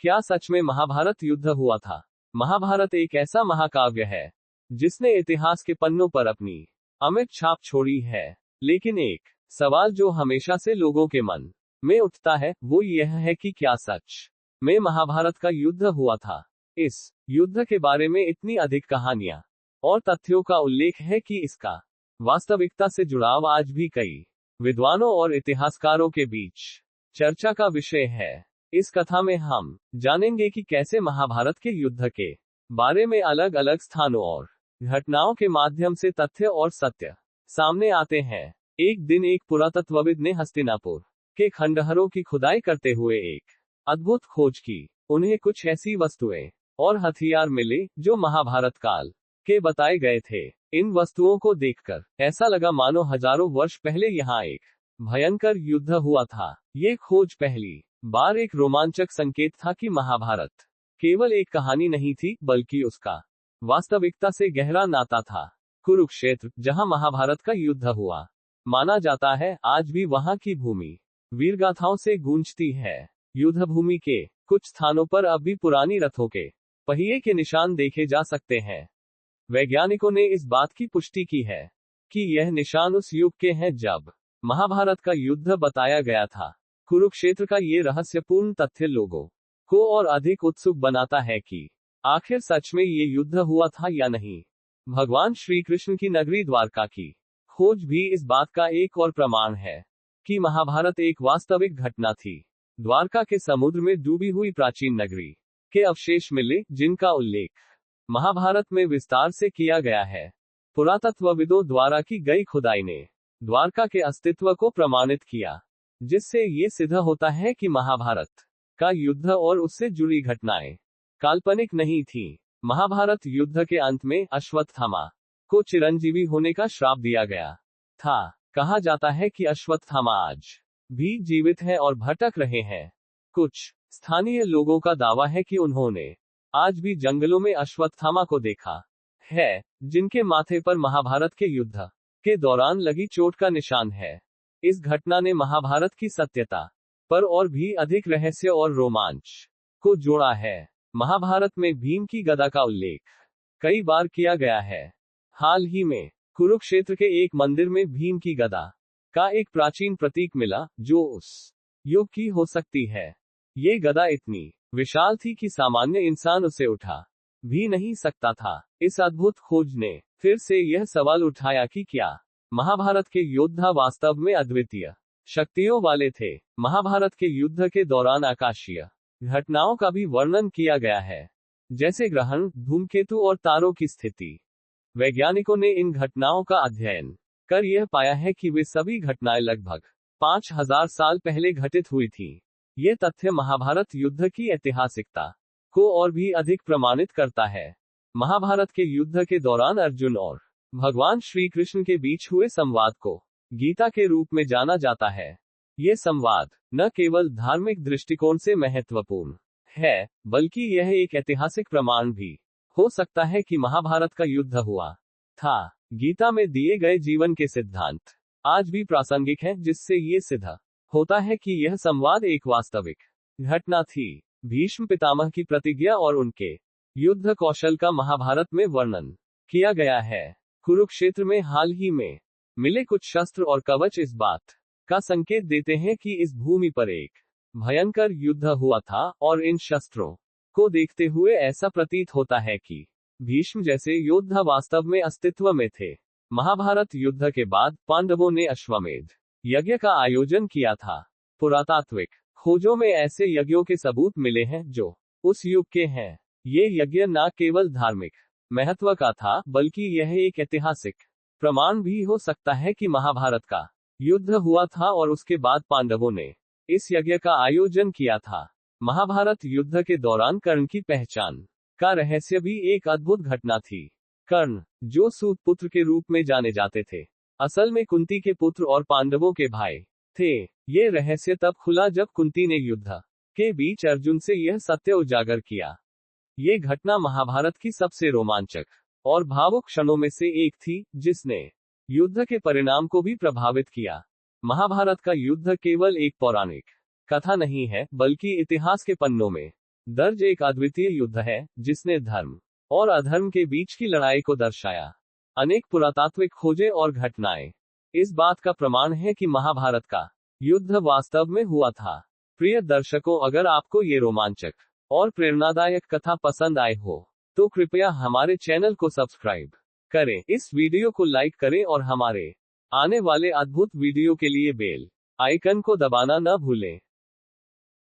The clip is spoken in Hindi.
क्या सच में महाभारत युद्ध हुआ था? महाभारत एक ऐसा महाकाव्य है जिसने इतिहास के पन्नों पर अपनी अमिट छाप छोड़ी है। लेकिन एक सवाल जो हमेशा से लोगों के मन में उठता है वो यह है कि क्या सच में महाभारत का युद्ध हुआ था? इस युद्ध के बारे में इतनी अधिक कहानियां और तथ्यों का उल्लेख है कि इसका वास्तविकता से जुड़ाव आज भी कई विद्वानों और इतिहासकारों के बीच चर्चा का विषय है। इस कथा में हम जानेंगे कि कैसे महाभारत के युद्ध के बारे में अलग अलग स्थानों और घटनाओं के माध्यम से तथ्य और सत्य सामने आते हैं। एक दिन एक पुरातत्वविद ने हस्तिनापुर के खंडहरों की खुदाई करते हुए एक अद्भुत खोज की। उन्हें कुछ ऐसी वस्तुएं और हथियार मिले जो महाभारत काल के बताए गए थे। इन वस्तुओं को देखकर ऐसा लगा मानो हजारों वर्ष पहले यहाँ एक भयंकर युद्ध हुआ था। ये खोज पहली बार एक रोमांचक संकेत था कि महाभारत केवल एक कहानी नहीं थी बल्कि उसका वास्तविकता से गहरा नाता था। कुरुक्षेत्र, जहां महाभारत का युद्ध हुआ, माना जाता है आज भी वहां की भूमि वीरगाथाओं से गूंजती है। युद्ध भूमि के कुछ स्थानों पर अब भी पुरानी रथों के पहिए के निशान देखे जा सकते हैं। वैज्ञानिकों ने इस बात की पुष्टि की है कि यह निशान उस युग के हैं जब महाभारत का युद्ध बताया गया था। कुरुक्षेत्र का ये रहस्यपूर्ण तथ्य लोगों को और अधिक उत्सुक बनाता है कि आखिर सच में ये युद्ध हुआ था या नहीं। भगवान श्री कृष्ण की नगरी द्वारका की खोज भी इस बात का एक और प्रमाण है कि महाभारत एक वास्तविक घटना थी। द्वारका के समुद्र में डूबी हुई प्राचीन नगरी के अवशेष मिले जिनका उल्लेख महाभारत में विस्तार से किया गया है। पुरातत्वविदों द्वारा की गई खुदाई ने द्वारका के अस्तित्व को प्रमाणित किया, जिससे ये सिद्ध होता है कि महाभारत का युद्ध और उससे जुड़ी घटनाएं काल्पनिक नहीं थी। महाभारत युद्ध के अंत में अश्वत्थामा को चिरंजीवी होने का श्राप दिया गया था। कहा जाता है कि अश्वत्थामा आज भी जीवित है और भटक रहे हैं। कुछ स्थानीय लोगों का दावा है कि उन्होंने आज भी जंगलों में अश्वत्थामा को देखा है, जिनके माथे पर महाभारत के युद्ध के दौरान लगी चोट का निशान है। इस घटना ने महाभारत की सत्यता पर और भी अधिक रहस्य और रोमांच को जोड़ा है। महाभारत में भीम की गदा का उल्लेख कई बार किया गया है। हाल ही में कुरुक्षेत्र के एक मंदिर में भीम की गदा का एक प्राचीन प्रतीक मिला जो उस युग की हो सकती है। ये गदा इतनी विशाल थी कि सामान्य इंसान उसे उठा भी नहीं सकता था। इस अद्भुत खोज ने फिर से यह सवाल उठाया कि क्या महाभारत के योद्धा वास्तव में अद्वितीय शक्तियों वाले थे। महाभारत के युद्ध के दौरान आकाशीय घटनाओं का भी वर्णन किया गया है, जैसे ग्रहण, धूमकेतु और तारों की स्थिति। वैज्ञानिकों ने इन घटनाओं का अध्ययन कर यह पाया है कि वे सभी घटनाएं लगभग 5000 साल पहले घटित हुई थी। ये तथ्य महाभारत युद्ध की ऐतिहासिकता को और भी अधिक प्रमाणित करता है। महाभारत के युद्ध के दौरान अर्जुन और भगवान श्री कृष्ण के बीच हुए संवाद को गीता के रूप में जाना जाता है। ये संवाद न केवल धार्मिक दृष्टिकोण से महत्वपूर्ण है, बल्कि यह एक ऐतिहासिक प्रमाण भी हो सकता है कि महाभारत का युद्ध हुआ था। गीता में दिए गए जीवन के सिद्धांत आज भी प्रासंगिक हैं, जिससे ये सिद्ध होता है कि यह संवाद एक वास्तविक घटना थी। भीष्म पितामह की प्रतिज्ञा और उनके युद्ध कौशल का महाभारत में वर्णन किया गया है। कुरुक्षेत्र में हाल ही में मिले कुछ शस्त्र और कवच इस बात का संकेत देते हैं कि इस भूमि पर एक भयंकर युद्ध हुआ था, और इन शस्त्रों को देखते हुए ऐसा प्रतीत होता है कि भीष्म जैसे योद्धा वास्तव में अस्तित्व में थे। महाभारत युद्ध के बाद पांडवों ने अश्वमेध यज्ञ का आयोजन किया था। पुरातात्विक खोजों में ऐसे यज्ञों के सबूत मिले हैं जो उस युग के हैं। ये यज्ञ न केवल धार्मिक महत्व का था, बल्कि यह एक ऐतिहासिक प्रमाण भी हो सकता है कि महाभारत का युद्ध हुआ था और उसके बाद पांडवों ने इस यज्ञ का आयोजन किया था। महाभारत युद्ध के दौरान कर्ण की पहचान का रहस्य भी एक अद्भुत घटना थी। कर्ण, जो सूत पुत्र के रूप में जाने जाते थे, असल में कुंती के पुत्र और पांडवों के भाई थे। ये रहस्य तब खुला जब कुंती ने युद्ध के बीच अर्जुन से यह सत्य उजागर किया। ये घटना महाभारत की सबसे रोमांचक और भावुक क्षणों में से एक थी, जिसने युद्ध के परिणाम को भी प्रभावित किया। महाभारत का युद्ध केवल एक पौराणिक कथा नहीं है, बल्कि इतिहास के पन्नों में दर्ज एक अद्वितीय युद्ध है जिसने धर्म और अधर्म के बीच की लड़ाई को दर्शाया। अनेक पुरातात्विक खोजें और घटनाएं इस बात का प्रमाण है कि महाभारत का युद्ध वास्तव में हुआ था। प्रिय दर्शकों, अगर आपको ये रोमांचक और प्रेरणादायक कथा पसंद आए हो तो कृपया हमारे चैनल को सब्सक्राइब करें, इस वीडियो को लाइक करें और हमारे आने वाले अद्भुत वीडियो के लिए बेल आइकन को दबाना न भूलें।